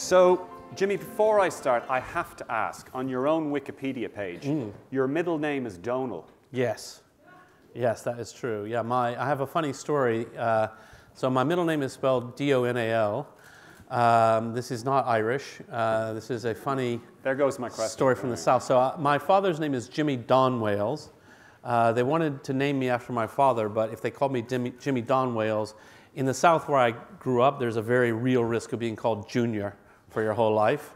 So, Jimmy, before I start, I have to ask, on your own Wikipedia page, your middle name is Donal. Yes. Yes, that is true. Yeah, I have a funny story. So my middle name is spelled D-O-N-A-L. This is not Irish. This is a funny There goes my question. Story from the South. So my father's name is Jimmy Don Wales. They wanted to name me after my father, but if they called me Jimmy Don Wales, in the South where I grew up, there's a very real risk of being called Junior for your whole life,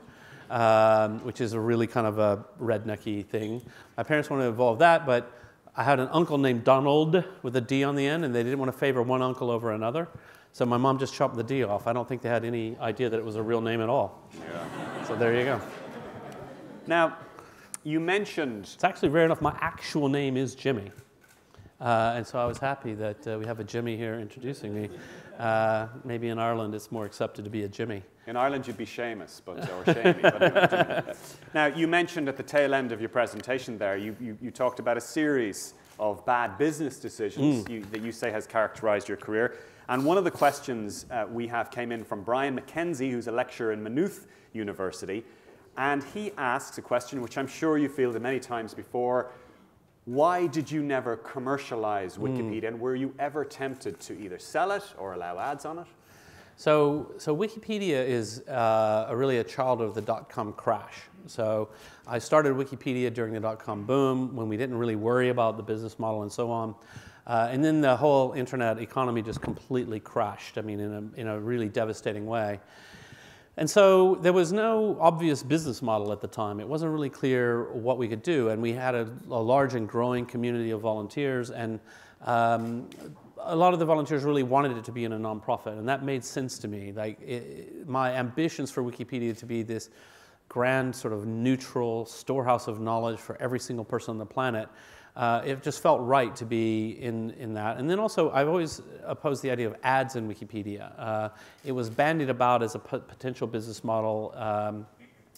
which is a really kind of a rednecky thing. My parents wanted to involve that, but I had an uncle named Donald with a D on the end, and they didn't want to favor one uncle over another. So my mom just chopped the D off. I don't think they had any idea that it was a real name at all. Yeah. So there you go. Now, you mentioned... It's actually rare enough. My actual name is Jimmy. And so I was happy that we have a Jimmy here introducing me. Maybe in Ireland it's more accepted to be a Jimmy. In Ireland you'd be Seamus, or Shamey. But anyway, Jimmy. Now, you mentioned at the tail end of your presentation there, you talked about a series of bad business decisions that you say has characterized your career. And one of the questions we have came in from Brian McKenzie, who's a lecturer in Maynooth University. And he asks a question which I'm sure you fielded many times before. Why did you never commercialize Wikipedia? And were you ever tempted to either sell it or allow ads on it? So Wikipedia is really a child of the dot-com crash. So I started Wikipedia during the dot-com boom when we didn't really worry about the business model and so on. And then the whole internet economy just completely crashed, I mean, in a really devastating way. And so there was no obvious business model at the time. It wasn't really clear what we could do. And we had a large and growing community of volunteers. And a lot of the volunteers really wanted it to be in a nonprofit. And that made sense to me. Like my ambitions for Wikipedia to be this grand sort of neutral storehouse of knowledge for every single person on the planet. It just felt right to be in that. And then also, I've always opposed the idea of ads in Wikipedia. It was bandied about as a potential business model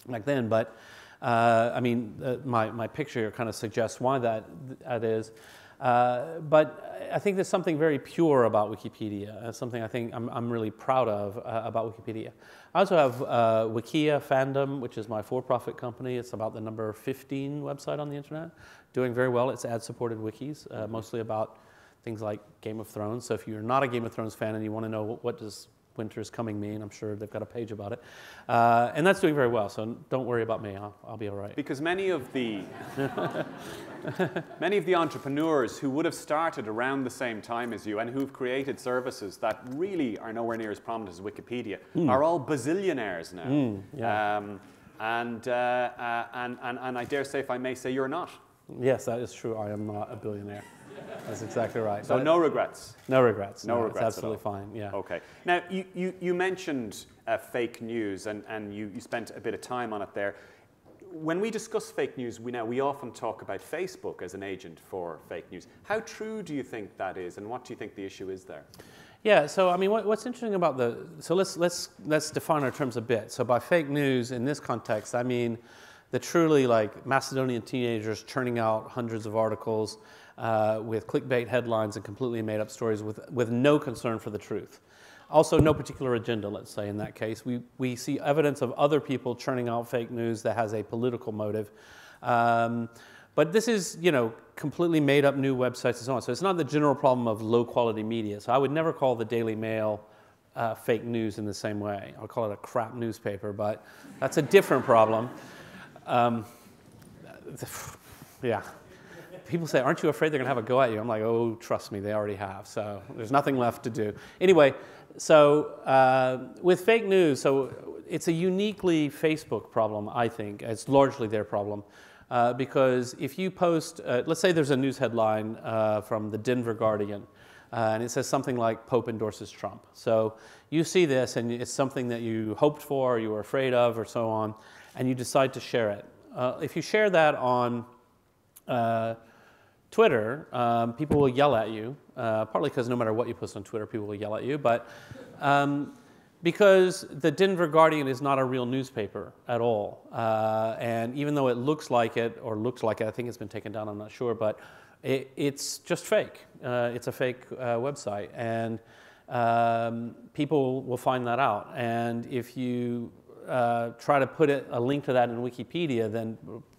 back then, but I mean, my picture here kind of suggests why that is. But I think there's something very pure about Wikipedia. Something I think I'm really proud of about Wikipedia. I also have Wikia Fandom, which is my for-profit company. It's about the number 15 website on the internet. Doing very well. It's ad-supported wikis, mostly about things like Game of Thrones. So if you're not a Game of Thrones fan and you want to know what does Winter's Coming mean, I'm sure they've got a page about it. And that's doing very well, so don't worry about me. I'll be all right. Because many of the entrepreneurs who would have started around the same time as you and who've created services that really are nowhere near as prominent as Wikipedia are all bazillionaires now. Yeah. And I dare say, if I may say, you're not. Yes, that is true. I am not a billionaire. That's exactly right. So no regrets? No regrets. No regrets. It's absolutely fine, yeah. Okay. Now, you mentioned fake news, and you spent a bit of time on it there. When we discuss fake news, we often talk about Facebook as an agent for fake news. How true do you think that is, and what do you think the issue is there? Yeah, so I mean, what's interesting about so let's define our terms a bit. So by fake news in this context, I mean the truly like Macedonian teenagers churning out hundreds of articles with clickbait headlines and completely made up stories with no concern for the truth. Also, no particular agenda, let's say, in that case. We see evidence of other people churning out fake news that has a political motive. But this is, completely made up new websites and so on. So it's not the general problem of low quality media. So I would never call the Daily Mail fake news in the same way. I'll call it a crap newspaper, but that's a different problem. Yeah. People say, aren't you afraid they're going to have a go at you? I'm like, oh, trust me, they already have. So there's nothing left to do. Anyway, so with fake news, so it's a uniquely Facebook problem, I think. It's largely their problem. Because if you post, let's say there's a news headline from the Denver Guardian, and it says something like Pope endorses Trump. So you see this, and it's something that you hoped for, or you were afraid of, or so on, and you decide to share it. If you share that on Twitter, people will yell at you, partly because no matter what you post on Twitter, people will yell at you, but because the Denver Guardian is not a real newspaper at all. And even though it looks like it, I think it's been taken down, I'm not sure, but it's just fake. It's a fake website, and people will find that out. And if you try to put a link to that in Wikipedia, then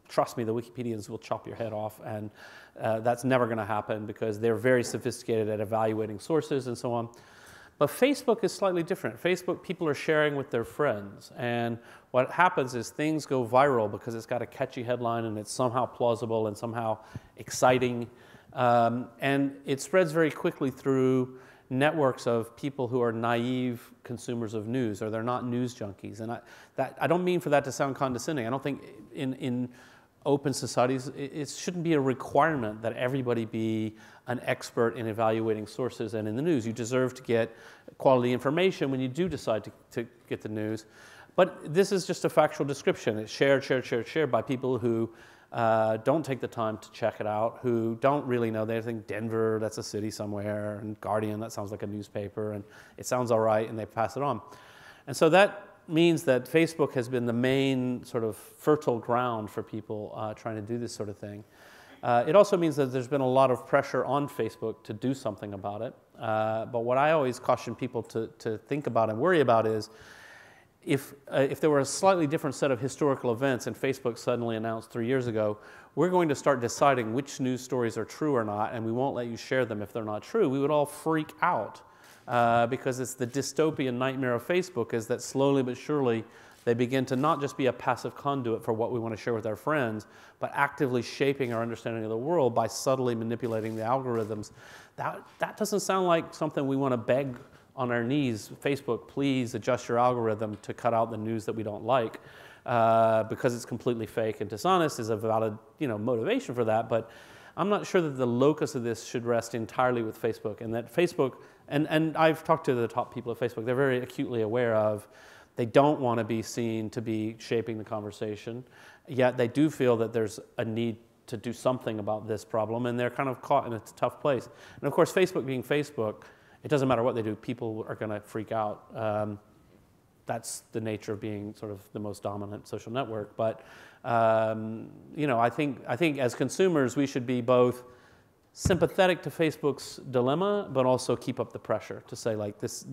trust me, the Wikipedians will chop your head off, and that's never going to happen because they're very sophisticated at evaluating sources and so on. But Facebook is slightly different. Facebook, people are sharing with their friends, and what happens is things go viral because it's got a catchy headline and it's somehow plausible and somehow exciting, and it spreads very quickly through networks of people who are naive consumers of news, or they're not news junkies. And I don't mean for that to sound condescending. I don't think in open societies it shouldn't be a requirement that everybody be an expert in evaluating sources and in the news. You deserve to get quality information when you do decide to get the news. But this is just a factual description. It's shared by people who don't take the time to check it out, who don't really know. They think Denver, that's a city somewhere, and Guardian, that sounds like a newspaper, and it sounds all right, and they pass it on. And so that means that Facebook has been the main sort of fertile ground for people trying to do this sort of thing. It also means that there's been a lot of pressure on Facebook to do something about it. But what I always caution people to think about and worry about is if there were a slightly different set of historical events and Facebook suddenly announced 3 years ago, we're going to start deciding which news stories are true or not, and we won't let you share them if they're not true, we would all freak out. Because it's the dystopian nightmare of Facebook is that slowly but surely they begin to not just be a passive conduit for what we want to share with our friends, but actively shaping our understanding of the world by subtly manipulating the algorithms. That doesn't sound like something we want to beg on our knees. Facebook, please adjust your algorithm to cut out the news that we don't like, because it's completely fake and dishonest is a valid motivation for that. But I'm not sure that the locus of this should rest entirely with Facebook, and that Facebook, and I've talked to the top people at Facebook, they're very acutely aware of, they don't want to be seen to be shaping the conversation, yet they do feel that there's a need to do something about this problem, and they're kind of caught in a tough place. And of course, Facebook being Facebook, it doesn't matter what they do, people are going to freak out. That's the nature of being sort of the most dominant social network. But I think as consumers, we should be both sympathetic to Facebook's dilemma, but also keep up the pressure to say, like, this,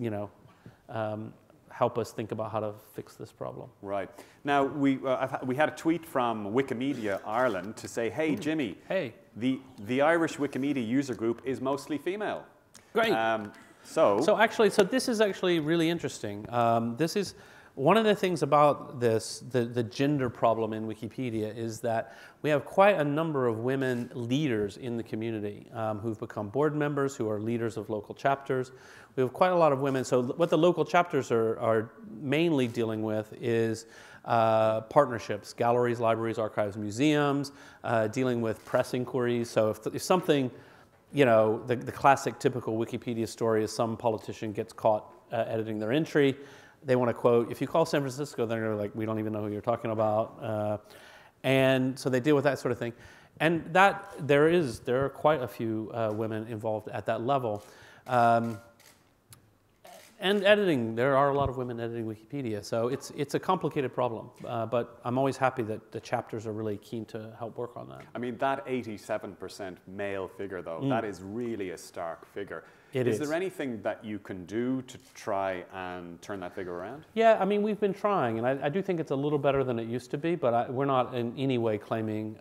help us think about how to fix this problem. Right. Now, we had a tweet from Wikimedia Ireland to say, hey, Jimmy, hey, the Irish Wikimedia user group is mostly female. Great. So this is actually really interesting. This is one of the things about this, the gender problem in Wikipedia, is that we have quite a number of women leaders in the community who've become board members, who are leaders of local chapters. We have quite a lot of women. So what the local chapters are mainly dealing with is partnerships, galleries, libraries, archives, museums, dealing with press inquiries. So if something, the classic typical Wikipedia story is some politician gets caught editing their entry. They want to quote, if you call San Francisco, they're going to be like, we don't even know who you're talking about. And so they deal with that sort of thing. And there are quite a few women involved at that level. And editing, there are a lot of women editing Wikipedia. So it's a complicated problem. But I'm always happy that the chapters are really keen to help work on that. I mean, that 87% male figure, though, that is really a stark figure. Is there anything that you can do to try and turn that figure around? Yeah, I mean, we've been trying, and I do think it's a little better than it used to be, but we're not in any way claiming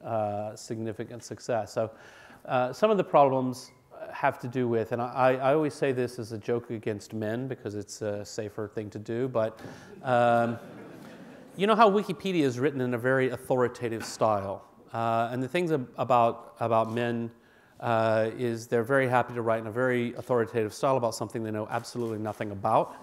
significant success. So some of the problems have to do with, and I always say this as a joke against men because it's a safer thing to do, but you know how Wikipedia is written in a very authoritative style, and the things about men is they're very happy to write in a very authoritative style about something they know absolutely nothing about.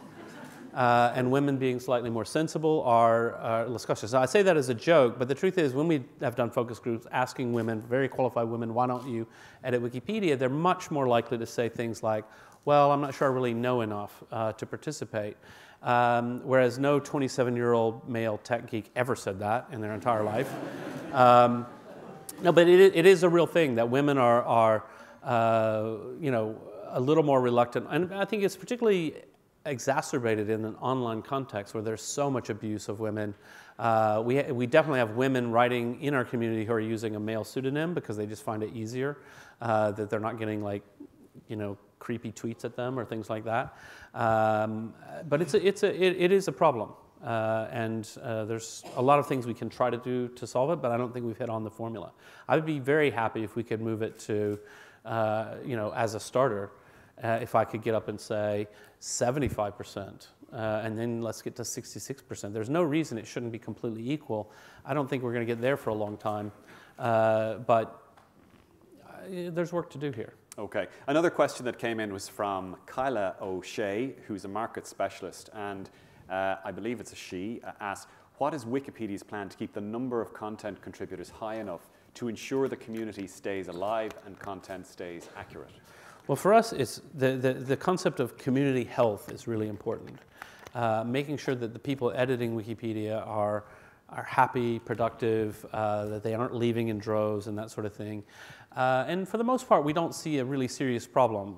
And women, being slightly more sensible, are less cautious. So I say that as a joke, but the truth is when we have done focus groups asking women, very qualified women, why don't you edit Wikipedia, they're much more likely to say things like, well, I'm not sure I really know enough to participate. Whereas no 27-year-old male tech geek ever said that in their entire life. No, but it is a real thing that women are a little more reluctant, and I think it's particularly exacerbated in an online context where there's so much abuse of women. We definitely have women writing in our community who are using a male pseudonym because they just find it easier, that they're not getting creepy tweets at them or things like that. But it is a problem. There's a lot of things we can try to do to solve it, but I don't think we've hit on the formula. I would be very happy if we could move it to, as a starter, if I could get up and say 75%, and then let's get to 66%. There's no reason it shouldn't be completely equal. I don't think we're going to get there for a long time, but there's work to do here. Okay. Another question that came in was from Kyla O'Shea, who's a market specialist, and I believe it's a she, asked, what is Wikipedia's plan to keep the number of content contributors high enough to ensure the community stays alive and content stays accurate? Well, for us, it's the concept of community health is really important. Making sure that the people editing Wikipedia are happy, productive, that they aren't leaving in droves and that sort of thing. And for the most part, we don't see a really serious problem.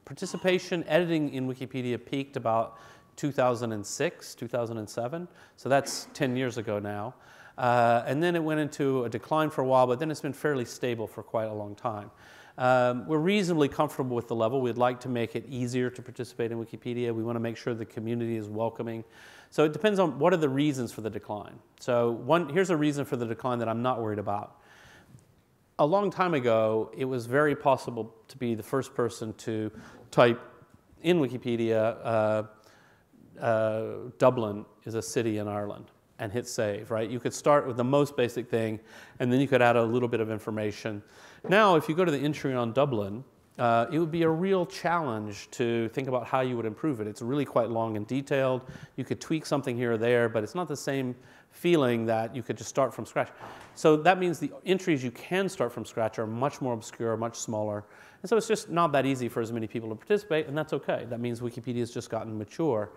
Participation, editing in Wikipedia peaked about 2006, 2007, so that's 10 years ago now. And then it went into a decline for a while, but then it's been fairly stable for quite a long time. We're reasonably comfortable with the level. We'd like to make it easier to participate in Wikipedia. We want to make sure the community is welcoming. So it depends on what are the reasons for the decline. So here's a reason for the decline that I'm not worried about. A long time ago, it was very possible to be the first person to type in Wikipedia, Dublin is a city in Ireland, and hit save, right? You could start with the most basic thing, and then you could add a little bit of information. Now, if you go to the entry on Dublin, it would be a real challenge to think about how you would improve it. It's really quite long and detailed. You could tweak something here or there, but it's not the same feeling that you could just start from scratch. So that means the entries you can start from scratch are much more obscure, much smaller. And so it's just not that easy for as many people to participate, and that's okay. That means Wikipedia has just gotten mature.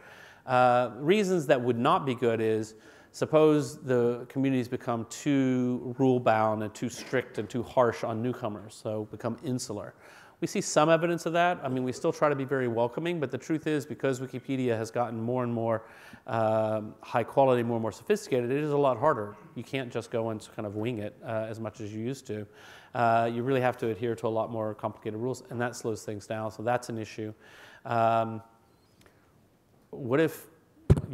Reasons that would not be good is, suppose the communities become too rule-bound and too strict and too harsh on newcomers, so become insular. We see some evidence of that. I mean, we still try to be very welcoming, but the truth is, because Wikipedia has gotten more and more high quality, more and more sophisticated, it is a lot harder. You can't just go and kind of wing it as much as you used to. You really have to adhere to a lot more complicated rules, and that slows things down, so that's an issue. What if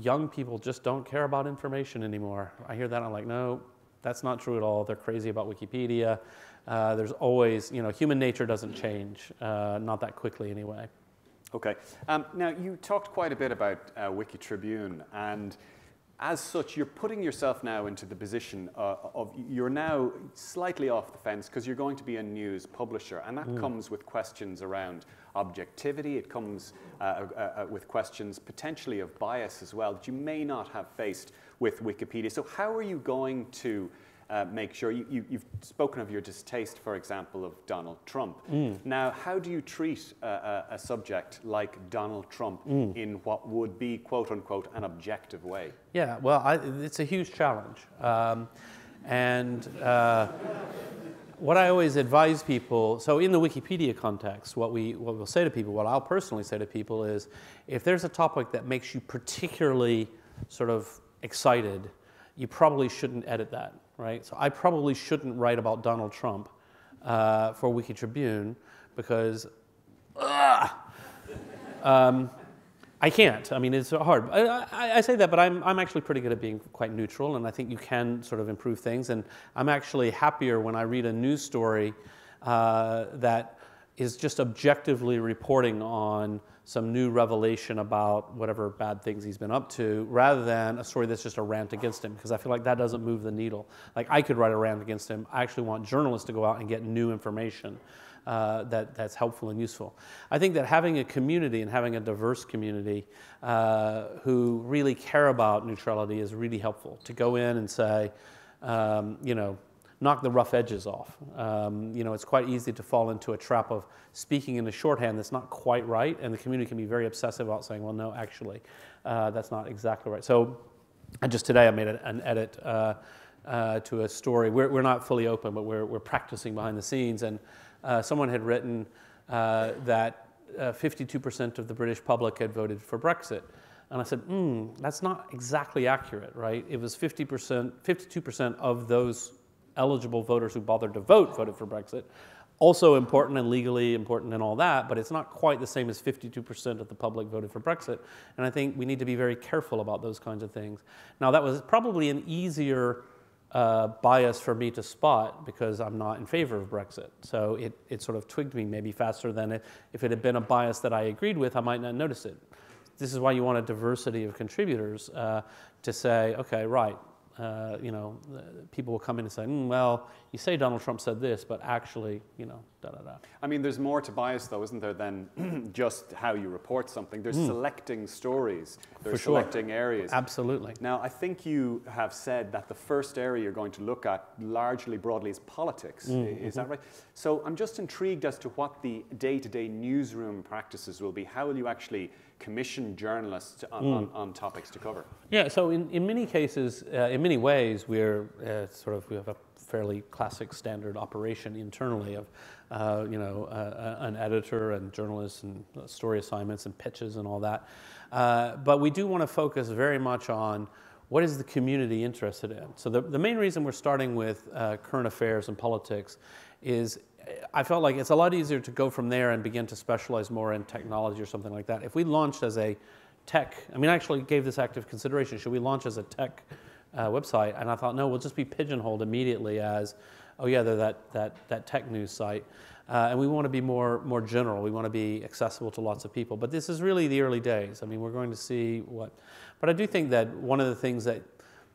young people just don't care about information anymore? I hear that, I'm like, no, that's not true at all. They're crazy about Wikipedia. There's always, human nature doesn't change, not that quickly anyway. Okay. Now, you talked quite a bit about Wikitribune, and as such, you're putting yourself now into the position of you're now slightly off the fence because you're going to be a news publisher, and that comes with questions around objectivity. It comes with questions potentially of bias as well that you may not have faced with Wikipedia. So how are you going to make sure, you've spoken of your distaste, for example, of Donald Trump. Now, how do you treat a subject like Donald Trump in what would be, quote unquote, an objective way? Yeah, well, it's a huge challenge. What I always advise people, so in the Wikipedia context, what we'll say to people, what I'll personally say to people is, if there's a topic that makes you particularly sort of excited, you probably shouldn't edit that. Right? So I probably shouldn't write about Donald Trump for Wikitribune because I can't. I mean, it's hard. I say that, but I'm actually pretty good at being quite neutral, and I think you can sort of improve things. And I'm actually happier when I read a news story that is just objectively reporting on some new revelation about whatever bad things he's been up to, rather than a story that's just a rant against him, because I feel like that doesn't move the needle. Like, I could write a rant against him. I actually want journalists to go out and get new information that's helpful and useful. I think that having a community and having a diverse community who really care about neutrality is really helpful. To go in and say, knock the rough edges off. It's quite easy to fall into a trap of speaking in a shorthand that's not quite right, and the community can be very obsessive about saying, well, no, actually, that's not exactly right. So just today I made an edit to a story. We're not fully open, but we're practicing behind the scenes, and someone had written that 52% of the British public had voted for Brexit. And I said, that's not exactly accurate, right? It was 52% of those eligible voters who bothered to vote voted for Brexit. also important and legally important and all that, but it's not quite the same as 52% of the public voted for Brexit. And I think we need to be very careful about those kinds of things. Now, that was probably an easier bias for me to spot because I'm not in favor of Brexit. So it sort of twigged me maybe faster than if it had been a bias that I agreed with, I might not notice it. This is why you want a diversity of contributors to say, okay, right, people will come in and say, well, you say Donald Trump said this, but actually, da-da-da. I mean, there's more to bias, though, isn't there, than just how you report something. There's selecting stories. There's selecting areas. Absolutely. Now, I think you have said that the first area you're going to look at largely broadly is politics. Is that right? So I'm just intrigued as to what the day-to-day newsroom practices will be. How will you actually commission journalists on topics to cover? Yeah, so in many cases, in many ways, we have a fairly classic standard operation internally of, an editor and journalists and story assignments and pitches and all that. But we do want to focus very much on what is the community interested in. So the main reason we're starting with current affairs and politics is I felt like it's a lot easier to go from there and begin to specialize more in technology or something like that. If we launched as a tech, I actually gave this active consideration, should we launch as a tech website? And I thought, no, we'll just be pigeonholed immediately as, oh yeah, they're that tech news site. And we want to be more general. We want to be accessible to lots of people. But this is really the early days. We're going to see what, but I do think that one of the things that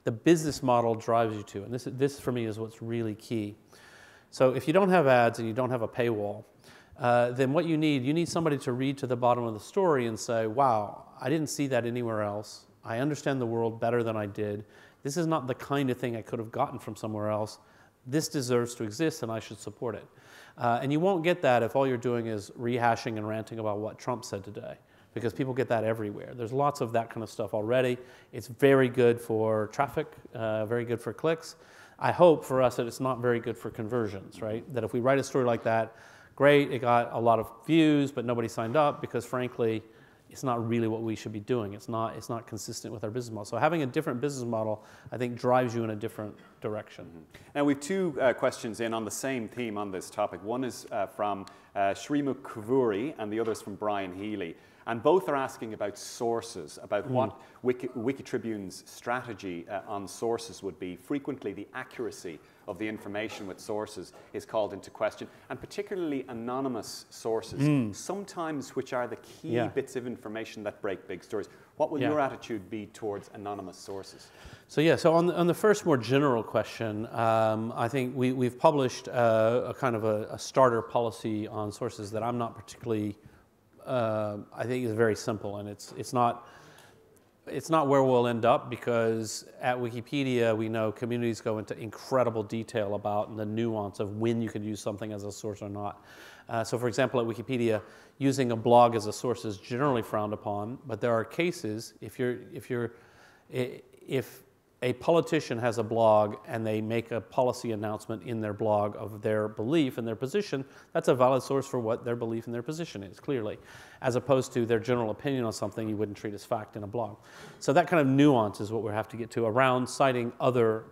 the business model drives you to, and this for me is what's really key. So if you don't have ads and you don't have a paywall, then what you need somebody to read to the bottom of the story and say, wow, I didn't see that anywhere else. I understand the world better than I did. This is not the kind of thing I could have gotten from somewhere else. This deserves to exist and I should support it. And you won't get that if all you're doing is rehashing and ranting about what Trump said today, because people get that everywhere. There's lots of that kind of stuff already. It's very good for traffic, very good for clicks. I hope for us that it's not very good for conversions, right? That if we write a story like that, great, it got a lot of views, but nobody signed up because frankly, it's not really what we should be doing. It's not consistent with our business model. So having a different business model, I think, drives you in a different direction. Now, we have two questions in on the same theme on this topic. One is from Srimukh Kavuri, and the other is from Brian Healy. And both are asking about sources, about what Wikitribune's strategy on sources would be. Frequently, the accuracy of the information with sources is called into question, and particularly anonymous sources, sometimes which are the key bits of information that break big stories. What will your attitude be towards anonymous sources? So on the first more general question, I think we've published a kind of a starter policy on sources that I'm not particularly I think is very simple, and it's not where we'll end up, because at Wikipedia we know communities go into incredible detail about the nuance of when you could use something as a source or not. So for example, at Wikipedia, using a blog as a source is generally frowned upon, but there are cases if a politician has a blog and they make a policy announcement in their blog of their belief and their position, that's a valid source for what their belief and their position is, clearly, as opposed to their general opinion on something you wouldn't treat as fact in a blog. So that kind of nuance is what we have to get to around citing other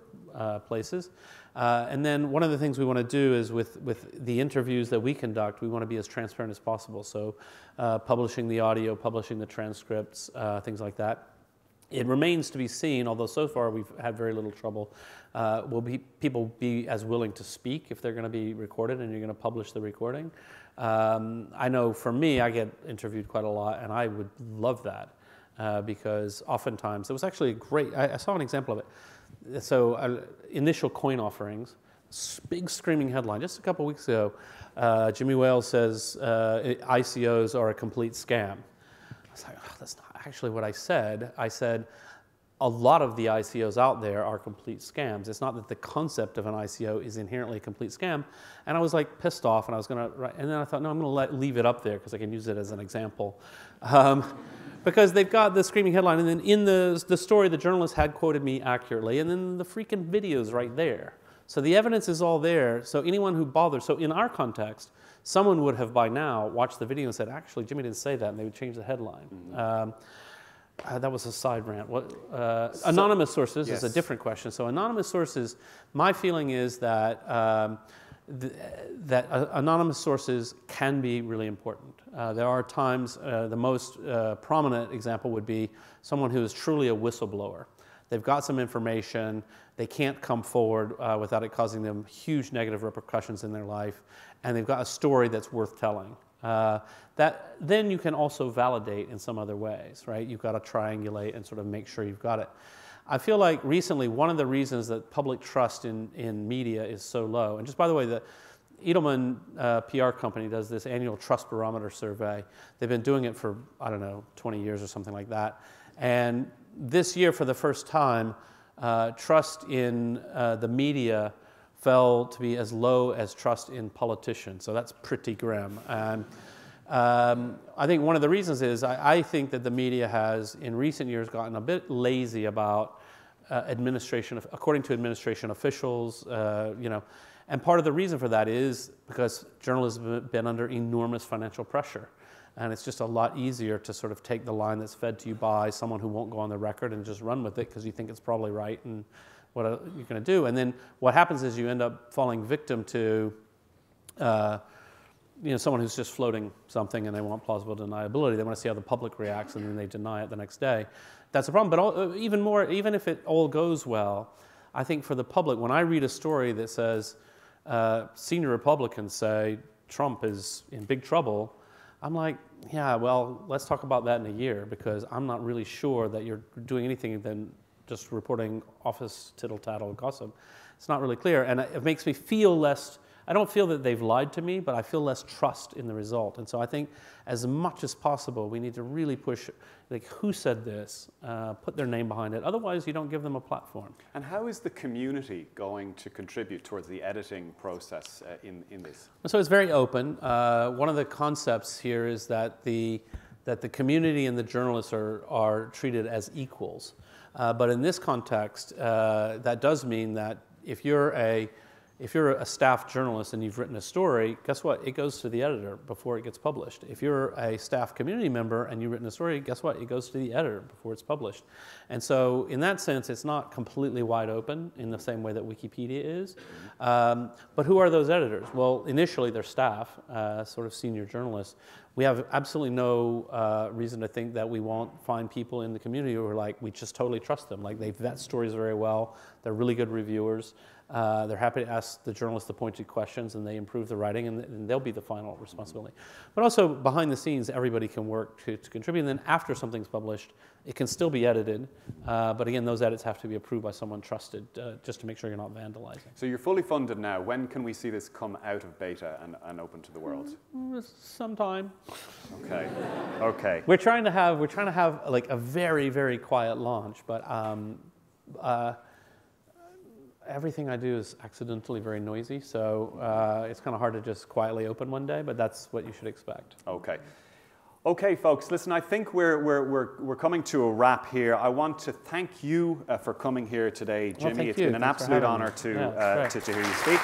places. And then one of the things we want to do is with the interviews that we conduct, we want to be as transparent as possible. So publishing the audio, publishing the transcripts, things like that. It remains to be seen, although so far we've had very little trouble. Will people be as willing to speak if they're going to be recorded and you're going to publish the recording? I know for me, I get interviewed quite a lot, and I would love that because oftentimes, it was actually I saw an example of it. So initial coin offerings, big screaming headline. Just a couple weeks ago, Jimmy Wales says ICOs are a complete scam. I was like, oh, that's not actually what I said. I said a lot of the ICOs out there are complete scams. It's not that the concept of an ICO is inherently a complete scam. And I was like pissed off, and I was going to write, and then I thought, no, I'm going to leave it up there because I can use it as an example. Because they've got the screaming headline, and then in the story, the journalist had quoted me accurately, and then the freaking video's right there. So the evidence is all there. So anyone who bothers, so in our context, someone would have by now watched the video and said, actually, Jimmy didn't say that, and they would change the headline. That was a side rant. Anonymous sources is a different question. So anonymous sources, my feeling is that that anonymous sources can be really important. There are times, the most prominent example would be someone who is truly a whistleblower. They've got some information, they can't come forward without it causing them huge negative repercussions in their life, and they've got a story that's worth telling. That then you can also validate in some other ways, right? You've got to triangulate and sort of make sure you've got it. I feel like recently one of the reasons that public trust in media is so low, and just by the way, the Edelman PR company does this annual trust barometer survey. They've been doing it for, I don't know, 20 years or something like that. And this year, for the first time, trust in the media fell to be as low as trust in politicians. So that's pretty grim. And I think one of the reasons is I think that the media has, in recent years, gotten a bit lazy about according to administration officials, you know. And part of the reason for that is because journalism has been under enormous financial pressure. And it's just a lot easier to sort of take the line that's fed to you by someone who won't go on the record and just run with it because you think it's probably right and what you're going to do. And then what happens is you end up falling victim to you know, someone who's just floating something and they want plausible deniability. They want to see how the public reacts and then they deny it the next day. That's a problem. But even more, even if it all goes well, I think for the public, when I read a story that says senior Republicans say Trump is in big trouble, I'm like, yeah, well, let's talk about that in a year because I'm not really sure that you're doing anything than just reporting office tittle-tattle gossip. It's not really clear, and it makes me feel less, I don't feel that they've lied to me, but I feel less trust in the result. And so I think as much as possible, we need to really push, like, who said this, put their name behind it. Otherwise, you don't give them a platform. And how is the community going to contribute towards the editing process in this? So it's very open. One of the concepts here is that the community and the journalists are treated as equals. But in this context, that does mean that if you're a staff journalist and you've written a story, guess what? It goes to the editor before it gets published. If you're a staff community member and you've written a story, guess what? It goes to the editor before it's published. And so in that sense, it's not completely wide open in the same way that Wikipedia is. But who are those editors? Well, initially they're staff, sort of senior journalists. We have absolutely no reason to think that we won't find people in the community who are like, we just totally trust them. Like, they vet stories very well. They're really good reviewers. They're happy to ask the journalists the pointed questions, and they improve the writing, and they'll be the final responsibility. But also, behind the scenes, everybody can work to contribute. And then after something's published, it can still be edited. But again, those edits have to be approved by someone trusted, just to make sure you're not vandalizing. So you're fully funded now. When can we see this come out of beta and open to the world? Sometime. Okay. Okay. We're trying to have like a very, very quiet launch, but everything I do is accidentally very noisy, so it's kind of hard to just quietly open one day, but that's what you should expect. Okay. Okay, folks, listen, I think we're coming to a wrap here. I want to thank you for coming here today, Jimmy. Well, it's been an absolute honor to hear you speak.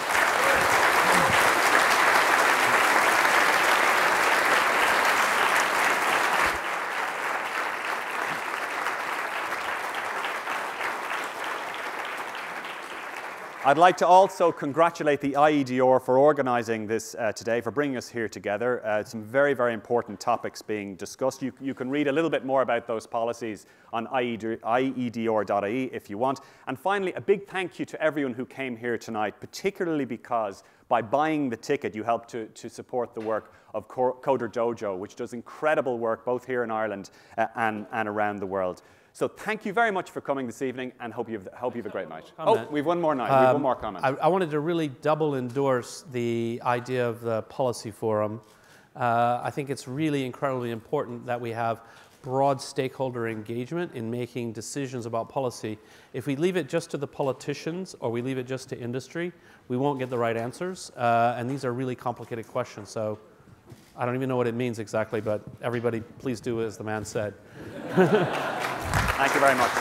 I'd like to also congratulate the IEDR for organising this today, for bringing us here together. Some very, very important topics being discussed. You can read a little bit more about those policies on iedr.ie if you want. And finally, a big thank you to everyone who came here tonight, particularly because by buying the ticket, you helped to support the work of Coder Dojo, which does incredible work both here in Ireland and around the world. So thank you very much for coming this evening, and hope you have a great night. Oh, we've one more night. We've one more comment. I wanted to really double endorse the idea of the policy forum. I think it's really incredibly important that we have broad stakeholder engagement in making decisions about policy. If we leave it just to the politicians or we leave it just to industry, we won't get the right answers. And these are really complicated questions. So I don't even know what it means exactly, but everybody please do as the man said. Thank you very much.